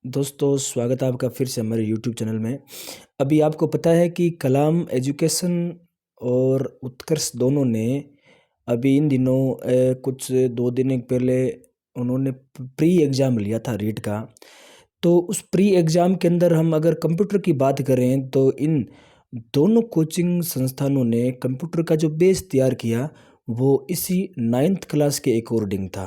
दोस्तों स्वागत है आपका फिर से हमारे यूट्यूब चैनल में। अभी आपको पता है कि कलाम एजुकेशन और उत्कर्ष दोनों ने अभी इन दिनों कुछ 2 दिन पहले उन्होंने प्री एग्ज़ाम लिया था रीट का। तो उस प्री एग्ज़ाम के अंदर हम अगर कंप्यूटर की बात करें तो इन दोनों कोचिंग संस्थानों ने कंप्यूटर का जो बेस तैयार किया वो इसी 9th क्लास के अकॉर्डिंग था।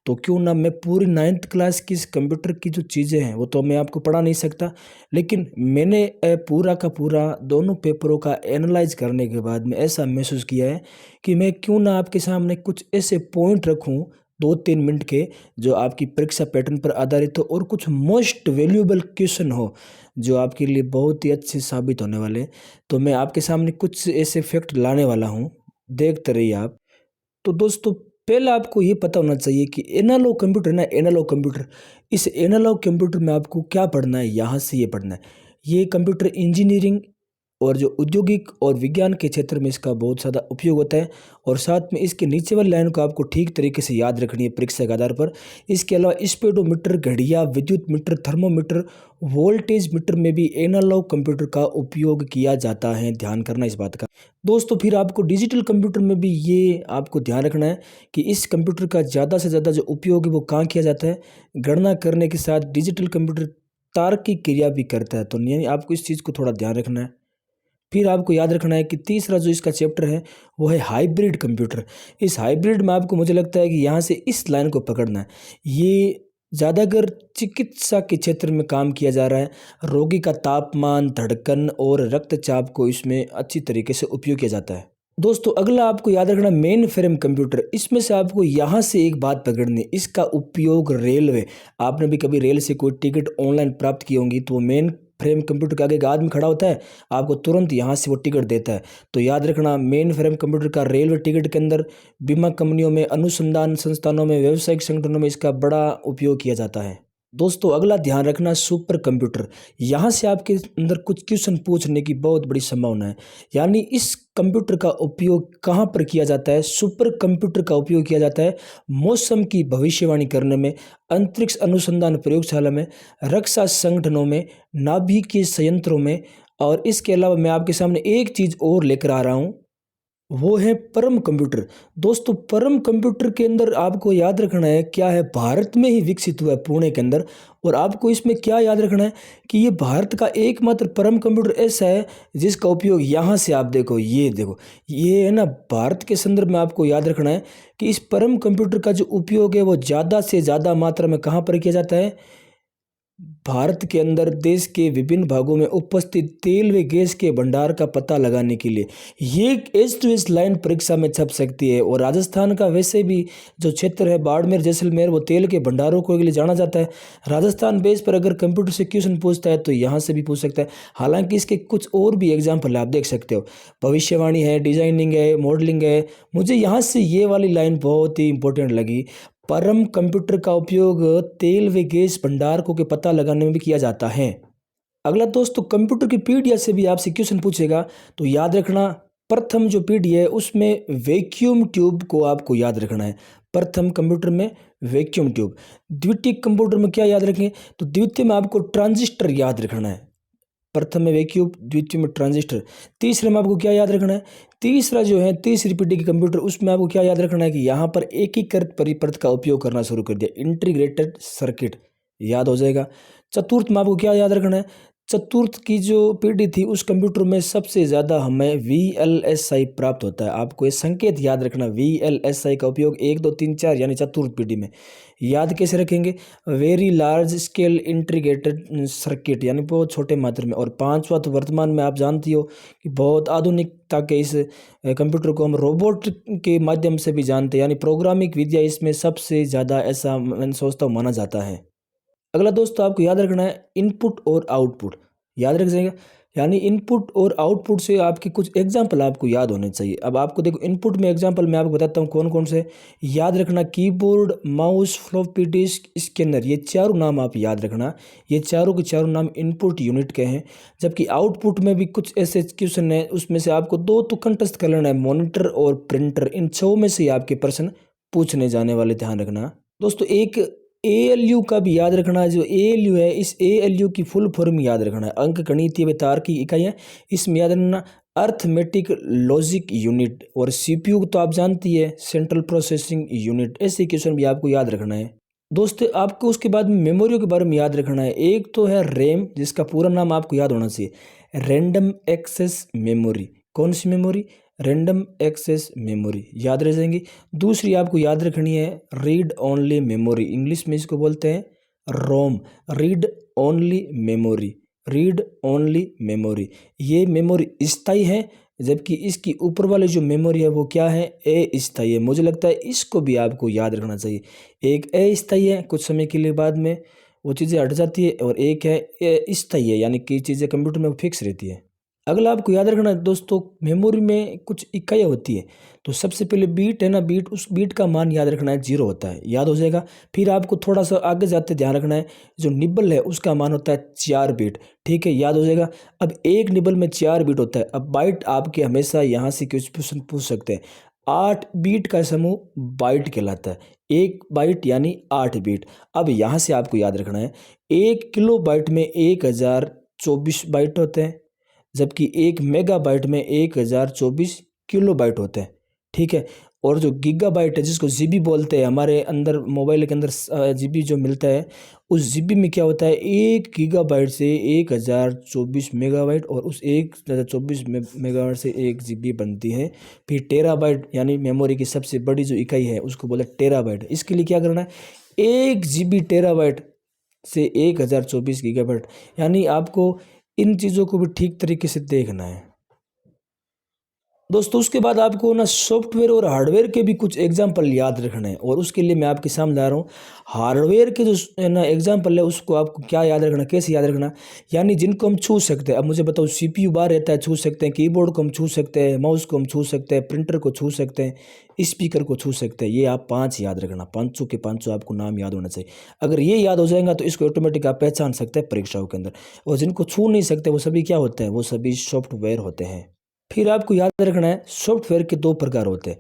तो क्यों ना मैं पूरी 9th क्लास की इस कंप्यूटर की जो चीज़ें हैं वो तो मैं आपको पढ़ा नहीं सकता, लेकिन मैंने पूरा का पूरा दोनों पेपरों का एनालाइज करने के बाद में ऐसा महसूस किया है कि मैं क्यों ना आपके सामने कुछ ऐसे पॉइंट रखूं 2-3 मिनट के, जो आपकी परीक्षा पैटर्न पर आधारित हो और कुछ मोस्ट वैल्यूएबल क्वेश्चन हो जो आपके लिए बहुत ही अच्छे साबित होने वाले। तो मैं आपके सामने कुछ ऐसे फैक्ट लाने वाला हूँ, देखते रहिए आप। तो दोस्तों पहले आपको ये पता होना चाहिए कि एनालॉग कंप्यूटर ना, एनालॉग कंप्यूटर, इस एनालॉग कंप्यूटर में आपको क्या पढ़ना है, यहाँ से ये पढ़ना है। ये कंप्यूटर इंजीनियरिंग और जो औद्योगिक और विज्ञान के क्षेत्र में इसका बहुत ज़्यादा उपयोग होता है, और साथ में इसके नीचे वाली लाइन को आपको ठीक तरीके से याद रखनी है परीक्षा के आधार पर। इसके अलावा स्पीडोमीटर, घड़ियाँ, विद्युत मीटर, थर्मोमीटर, वोल्टेज मीटर में भी एनालॉग कंप्यूटर का उपयोग किया जाता है, ध्यान करना इस बात का। दोस्तों फिर आपको डिजिटल कंप्यूटर में भी ये आपको ध्यान रखना है कि इस कंप्यूटर का ज़्यादा से ज़्यादा जो उपयोग है वो कहाँ किया जाता है। गणना करने के साथ डिजिटल कंप्यूटर तार्किक क्रिया भी करता है, तो यानी आपको इस चीज़ को थोड़ा ध्यान रखना है। फिर आपको याद रखना है कि तीसरा जो इसका चैप्टर है वो है हाइब्रिड कंप्यूटर। इस हाइब्रिड में आपको, मुझे लगता है कि यहाँ से इस लाइन को पकड़ना है। ये ज़्यादातर चिकित्सा के क्षेत्र में काम किया जा रहा है। रोगी का तापमान, धड़कन और रक्तचाप को इसमें अच्छी तरीके से उपयोग किया जाता है। दोस्तों अगला आपको याद रखना मेन फ्रेम कंप्यूटर। इसमें से आपको यहाँ से एक बात पकड़नी है, इसका उपयोग रेलवे, आपने भी कभी रेल से कोई टिकट ऑनलाइन प्राप्त की होंगी तो वो मेन फ्रेम कंप्यूटर के आगे एक आदमी खड़ा होता है, आपको तुरंत यहाँ से वो टिकट देता है। तो याद रखना मेन फ्रेम कंप्यूटर का रेलवे टिकट के अंदर, बीमा कंपनियों में, अनुसंधान संस्थानों में, व्यावसायिक संगठनों में इसका बड़ा उपयोग किया जाता है। दोस्तों अगला ध्यान रखना सुपर कंप्यूटर। यहाँ से आपके अंदर कुछ क्वेश्चन पूछने की बहुत बड़ी संभावना है। यानी इस कंप्यूटर का उपयोग कहाँ पर किया जाता है? सुपर कंप्यूटर का उपयोग किया जाता है मौसम की भविष्यवाणी करने में, अंतरिक्ष अनुसंधान प्रयोगशाला में, रक्षा संगठनों में, नाभिकीय संयंत्रों में। और इसके अलावा मैं आपके सामने एक चीज़ और लेकर आ रहा हूँ, वो है परम कंप्यूटर। दोस्तों परम कंप्यूटर के अंदर आपको याद रखना है क्या है, भारत में ही विकसित हुआ है, पुणे के अंदर। और आपको इसमें क्या याद रखना है कि ये भारत का एकमात्र परम कंप्यूटर ऐसा है जिसका उपयोग, यहाँ से आप देखो, ये देखो, ये है ना, भारत के संदर्भ में आपको याद रखना है कि इस परम कंप्यूटर का जो उपयोग है वो ज़्यादा से ज़्यादा मात्रा में कहाँ पर किया जाता है? भारत के अंदर देश के विभिन्न भागों में उपस्थित तेल व गैस के भंडार का पता लगाने के लिए। ये एज टू एज लाइन परीक्षा में छप सकती है। और राजस्थान का वैसे भी जो क्षेत्र है, बाड़मेर, जैसलमेर, वो तेल के भंडारों के लिए जाना जाता है। राजस्थान बेस पर अगर कंप्यूटर से क्वेश्चन पूछता है तो यहाँ से भी पूछ सकता है। हालांकि इसके कुछ और भी एग्जाम्पल आप देख सकते हो, भविष्यवाणी है, डिजाइनिंग है, मॉडलिंग है। मुझे यहाँ से ये वाली लाइन बहुत ही इंपॉर्टेंट लगी, परम कंप्यूटर का उपयोग तेल व गैस भंडारकों के पता लगाने में भी किया जाता है। अगला दोस्तों कंप्यूटर की पीढ़ियाँ से भी आपसे क्वेश्चन पूछेगा, तो याद रखना प्रथम जो पीढ़ी है उसमें वैक्यूम ट्यूब को आपको याद रखना है। प्रथम कंप्यूटर में वैक्यूम ट्यूब। द्वितीय कंप्यूटर में क्या याद रखें, तो द्वितीय में आपको ट्रांजिस्टर याद रखना है। प्रथम में वैक्यूम, द्वितीय में ट्रांजिस्टर। तीसरे में आपको क्या याद रखना है, तीसरा जो है तीसरी पीढ़ी के कंप्यूटर, उसमें आपको क्या याद रखना है कि यहाँ पर एकीकृत परिपथ का उपयोग करना शुरू कर दिया, इंटीग्रेटेड सर्किट, याद हो जाएगा। चतुर्थ में आपको क्या याद रखना है, चतुर्थ की जो पीढ़ी थी उस कंप्यूटर में सबसे ज़्यादा हमें VLSI प्राप्त होता है। आपको ये संकेत याद रखना, VLSI का उपयोग 1 2 3 4 यानी चतुर्थ पीढ़ी में। याद कैसे रखेंगे, very large scale integrated circuit, यानी बहुत छोटे मात्रा में। और पांचवा तो वर्तमान में आप जानती हो कि बहुत आधुनिकता के इस कंप्यूटर को हम रोबोट के माध्यम से भी जानते हैं, यानी प्रोग्रामिंग विद्या इसमें सबसे ज़्यादा, ऐसा मैं सोचता हूँ, माना जाता है। अगला दोस्तों आपको याद रखना है इनपुट और आउटपुट, याद रख जाएगा। यानी इनपुट और आउटपुट से आपके कुछ एग्जाम्पल आपको याद होने चाहिए। अब आपको देखो इनपुट में एग्जाम्पल मैं आपको बताता हूँ कौन कौन से। याद रखना keyboard, mouse, floppy disk, scanner, ये चारों नाम आप याद रखना। ये चारों के चारों नाम इनपुट यूनिट के हैं। जबकि आउटपुट में भी कुछ ऐसे क्वेश्चन है, उसमें से आपको 2 तो कंटेस्ट कर लेना है, मॉनिटर और प्रिंटर। इन 6 में से आपके प्रश्न पूछने जाने वाले, ध्यान रखना। दोस्तों एक ALU का भी याद रखना है। जो ALU है, इस ALU की फुल फॉर्म याद रखना है। अंक गणितीय व तार्किक इकाई है, इसमें याद रखना अर्थमेटिक लॉजिक यूनिट। और CPU तो आप जानती है, सेंट्रल प्रोसेसिंग यूनिट। ऐसे क्वेश्चन भी आपको याद रखना है दोस्तों। आपको उसके बाद में मेमोरी के बारे में याद रखना है। एक तो है रैम, जिसका पूरा नाम आपको याद होना चाहिए, रैंडम एक्सेस मेमोरी। कौन सी मेमोरी? रैंडम एक्सेस मेमोरी, याद रह जाएंगी। दूसरी आपको याद रखनी है रीड ओनली मेमोरी, इंग्लिश में इसको बोलते हैं ROM, read only memory, read only memory. ये मेमोरी स्थायी है, जबकि इसकी ऊपर वाली जो मेमोरी है वो क्या है? अस्थायी है। मुझे लगता है इसको भी आपको याद रखना चाहिए। एक अस्थायी है, कुछ समय के लिए बाद में वो चीज़ें हट जाती है, और एक है स्थायी है, यानी कि चीज़ें कंप्यूटर में फिक्स रहती है। अगला आपको याद रखना है दोस्तों, मेमोरी में कुछ इकाइयाँ होती है। तो सबसे पहले बीट है ना, बीट, उस बीट का मान याद रखना है 0 होता है, याद हो जाएगा। फिर आपको थोड़ा सा आगे जाते ध्यान रखना है, जो निबल है उसका मान होता है 4 बीट, ठीक है, याद हो जाएगा। अब एक निबल में 4 बीट होता है। अब बाइट आपके हमेशा यहाँ से क्वेश्चन पूछ सकते हैं। 8 बीट का समूह बाइट कहलाता है। एक बाइट यानी 8 बीट। अब यहाँ से आपको याद रखना है, 1 किलो बाइट में 1024 बाइट होते हैं, जबकि 1 मेगाबाइट में 1024 किलोबाइट होते हैं, ठीक है। और जो गीगाबाइट है, जिसको जीबी बोलते हैं, हमारे अंदर मोबाइल के अंदर जीबी जो मिलता है, उस जीबी में क्या होता है, 1 गीगाबाइट से 1024 मेगाबाइट, और उस 1024 मेगाबाइट से 1 जीबी बनती है। फिर टेराबाइट, यानी मेमोरी की सबसे बड़ी जो इकाई है उसको बोले टेराबाइट। इसके लिए क्या करना है, 1 जीबी टेराबाइट से 1024 गीगाबाइट, यानी आपको इन चीज़ों को भी ठीक तरीके से देखना है दोस्तों। उसके बाद आपको ना सॉफ्टवेयर और हार्डवेयर के भी कुछ एग्जाम्पल याद रखना है, और उसके लिए मैं आपके सामने ला रहा हूँ हार्डवेयर के जो है ना एग्जाम्पल है, उसको आपको क्या याद रखना, कैसे याद रखना, यानी जिनको हम छू सकते हैं। अब मुझे बताओ, CPU बार रहता है, छू सकते हैं, कीबोर्ड को हम छू सकते हैं, माउस को हम छू सकते हैं, प्रिंटर को छू सकते हैं, स्पीकर को छू सकते हैं। ये आप 5 याद रखना, 500 के 500 आपको नाम याद होना चाहिए। अगर ये याद हो जाएगा तो इसको ऑटोमेटिक आप पहचान सकते हैं परीक्षाओं के अंदर। और जिनको छू नहीं सकते वो सभी क्या होते हैं, वो सभी सॉफ्टवेयर होते हैं। फिर आपको याद रखना है, सॉफ्टवेयर के 2 प्रकार होते हैं,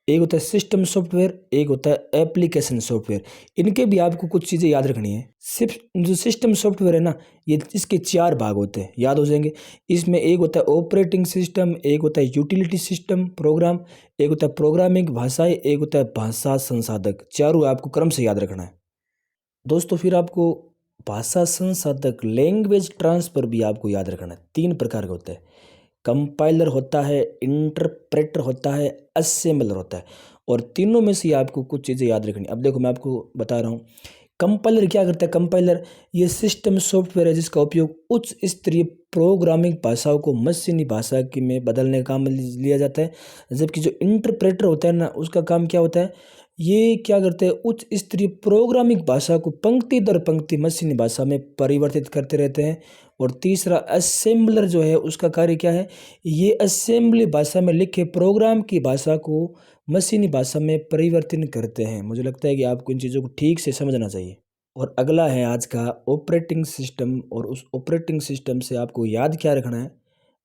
एक होता है सिस्टम सॉफ्टवेयर, एक होता है एप्लीकेशन सॉफ्टवेयर। इनके भी आपको कुछ चीज़ें याद रखनी है। सिर्फ जो सिस्टम सॉफ्टवेयर है ना, ये इसके 4 भाग होते हैं, याद हो जाएंगे। इसमें एक होता है ऑपरेटिंग सिस्टम, एक होता है यूटिलिटी सिस्टम प्रोग्राम, एक होता है प्रोग्रामिंग भाषाएं, एक होता है भाषा संसाधक। चारों आपको क्रम से याद रखना है दोस्तों। फिर आपको भाषा संसाधक, लैंग्वेज ट्रांसफर भी आपको याद रखना है। 3 प्रकार के होते हैं, कंपाइलर होता है, इंटरप्रेटर होता है, असेंबलर होता है। और तीनों में से आपको कुछ चीज़ें याद रखनी। अब देखो, मैं आपको बता रहा हूँ कंपाइलर क्या करता है। कंपाइलर ये सिस्टम सॉफ्टवेयर है जिसका उपयोग उच्च स्तरीय प्रोग्रामिंग भाषाओं को मशीनी भाषा की में बदलने का काम में लिया जाता है। जबकि जो इंटरप्रेटर होता है ना, उसका काम क्या होता है, ये क्या करते हैं, उच्च स्तरीय प्रोग्रामिंग भाषा को पंक्ति दर पंक्ति मशीनी भाषा में परिवर्तित करते रहते हैं। और तीसरा असेंबलर जो है, उसका कार्य क्या है, ये असेंबली भाषा में लिखे प्रोग्राम की भाषा को मशीनी भाषा में परिवर्तन करते हैं। मुझे लगता है कि आपको इन चीज़ों को ठीक से समझना चाहिए। और अगला है आज का ऑपरेटिंग सिस्टम, और उस ऑपरेटिंग सिस्टम से आपको याद क्या रखना है,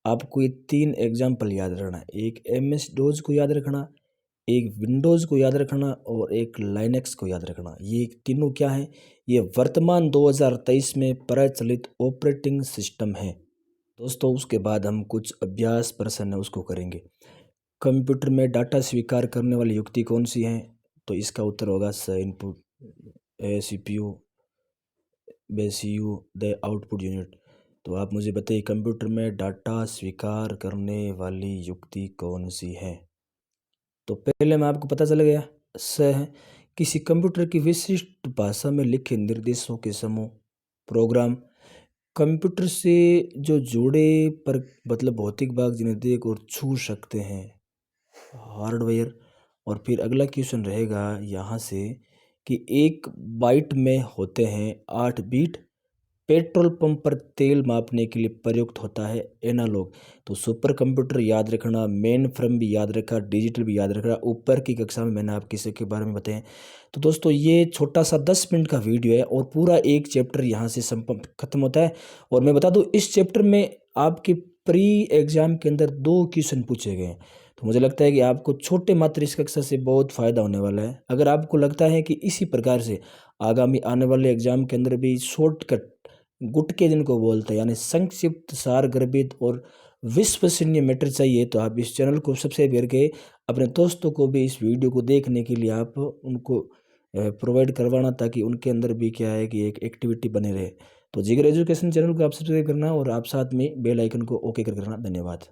आपको ये 3 एग्जाम्पल याद रखना है। एक MS डोज को याद रखना, एक विंडोज़ को याद रखना, और एक लाइनेक्स को याद रखना। ये तीनों क्या है, ये वर्तमान 2023 में प्रचलित ऑपरेटिंग सिस्टम है दोस्तों। उसके बाद हम कुछ अभ्यास प्रश्न है उसको करेंगे। कंप्यूटर में डाटा स्वीकार करने वाली युक्ति कौन सी है? तो इसका उत्तर होगा स input, CPU, BCU, the output unit. तो आप मुझे बताइए, कंप्यूटर में डाटा स्वीकार करने वाली युक्ति कौन सी है? तो पहले में आपको पता चल गया, स है किसी कंप्यूटर की विशिष्ट भाषा में लिखे निर्देशों के समूह, प्रोग्राम। कंप्यूटर से जो जुड़े पर मतलब भौतिक भाग जिन्हें देख और छू सकते हैं, हार्डवेयर। और फिर अगला क्वेश्चन रहेगा यहाँ से कि 1 बाइट में होते हैं 8 बीट। पेट्रोल पंप पर तेल मापने के लिए प्रयुक्त होता है एनालॉग। तो सुपर कंप्यूटर याद रखना, मेन फ्रेम भी याद रखा, डिजिटल भी याद रखा। ऊपर की कक्षा में मैंने आपके इसके बारे में बताया। तो दोस्तों, ये छोटा सा 10 मिनट का वीडियो है, और पूरा एक चैप्टर यहाँ से खत्म होता है। और मैं बता दूँ, इस चैप्टर में आपके प्री एग्जाम के अंदर 2 क्वेश्चन पूछे गए हैं। तो मुझे लगता है कि आपको छोटे मात्र इस कक्षा से बहुत फ़ायदा होने वाला है। अगर आपको लगता है कि इसी प्रकार से आगामी आने वाले एग्ज़ाम के अंदर भी शॉर्टकट, गुटके जिनको बोलते हैं, यानी संक्षिप्त, सारगर्भित और विश्वसनीय मैटर चाहिए, तो आप इस चैनल को सब्सक्राइब करके अपने दोस्तों को भी इस वीडियो को देखने के लिए आप उनको प्रोवाइड करवाना, ताकि उनके अंदर भी क्या है कि एक एक्टिविटी बने रहे। तो जिगर एजुकेशन चैनल को आप सब्सक्राइब करना और आप साथ में बेल आइकन को ओके कर करना। धन्यवाद।